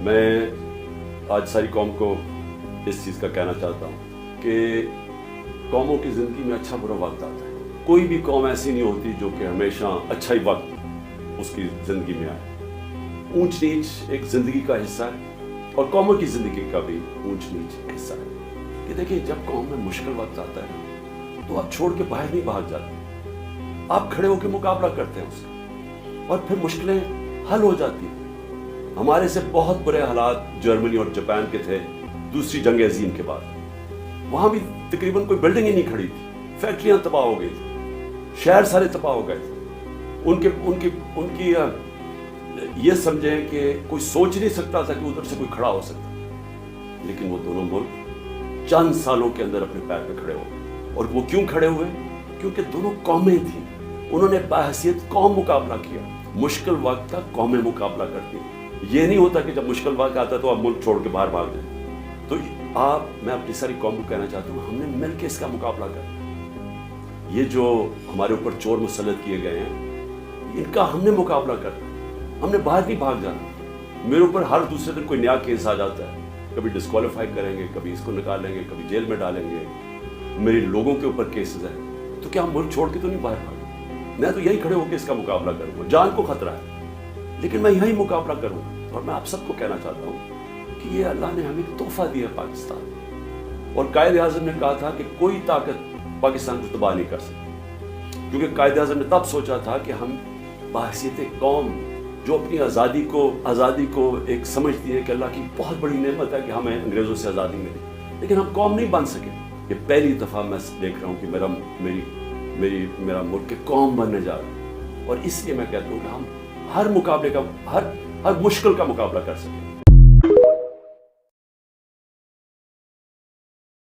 میں آج ساری قوم کو اس چیز کا کہنا چاہتا ہوں کہ قوموں کی زندگی میں اچھا برا وقت آتا ہے. کوئی بھی قوم ایسی نہیں ہوتی جو کہ ہمیشہ اچھا ہی وقت اس کی زندگی میں آئے. اونچ نیچ ایک زندگی کا حصہ ہے اور قوموں کی زندگی کا بھی اونچ نیچ حصہ ہے. کہ دیکھیں جب قوم میں مشکل وقت آتا ہے تو آپ چھوڑ کے باہر نہیں بھاگ جاتے, آپ کھڑے ہو کے مقابلہ کرتے ہیں اس کا اور پھر مشکلیں حل ہو جاتی ہیں. ہمارے سے بہت برے حالات جرمنی اور جاپان کے تھے دوسری جنگ عظیم کے بعد. وہاں بھی تقریباً کوئی بلڈنگ ہی نہیں کھڑی تھی, فیکٹریاں تباہ ہو گئی تھی, شہر سارے تباہ ہو گئے تھے. ان کی یہ سمجھیں کہ کوئی سوچ نہیں سکتا تھا کہ ادھر سے کوئی کھڑا ہو سکتا, لیکن وہ دونوں ملک چند سالوں کے اندر اپنے پیر پہ کھڑے ہو گئے. اور وہ کیوں کھڑے ہوئے؟ کیونکہ دونوں قومیں تھیں, انہوں نے بحیثیت قوم مقابلہ کیا. مشکل وقت کا قومیں مقابلہ کرتی. یہ نہیں ہوتا کہ جب مشکل وقت آتا ہے تو آپ ملک چھوڑ کے باہر بھاگ جائیں. تو میں اپنی ساری قوم کو کہنا چاہتا ہوں, ہم نے مل کے اس کا مقابلہ کرنا. یہ جو ہمارے اوپر چور مسلط کیے گئے ہیں ان کا ہم نے مقابلہ کرنا. ہم نے باہر نہیں بھاگ جانا. میرے اوپر ہر دوسرے دن کوئی نیا کیس آ جاتا ہے, کبھی ڈسکوالیفائی کریں گے, کبھی اس کو نکالیں گے, کبھی جیل میں ڈالیں گے. میرے لوگوں کے اوپر کیسز ہیں, تو کیا ہم ملک چھوڑ کے تو نہیں باہر بھاگیں؟ میں تو یہی کھڑے ہو کے اس کا مقابلہ کروں گا. جان کو خطرہ ہے لیکن میں یہی مقابلہ کروں گا. اور میں آپ سب کو کہنا چاہتا ہوں کہ یہ اللہ نے ہمیں تحفہ دیا پاکستان, اور قائد اعظم نے کہا تھا کہ کوئی طاقت پاکستان کو تباہ نہیں کر سکتی. کیونکہ قائد اعظم نے تب سوچا تھا کہ ہم بحیثیت قوم جو اپنی آزادی کو ایک سمجھتی ہے کہ اللہ کی بہت بڑی نعمت ہے کہ ہمیں انگریزوں سے آزادی ملی, لیکن ہم قوم نہیں بن سکے. یہ پہلی دفعہ میں دیکھ رہا ہوں کہ میرا ملک قوم بننے جا رہا ہے, اور اس لیے میں کہتا ہوں کہ ہم ہر مقابلے کا ہر مشکل کا مقابلہ کر سکیں.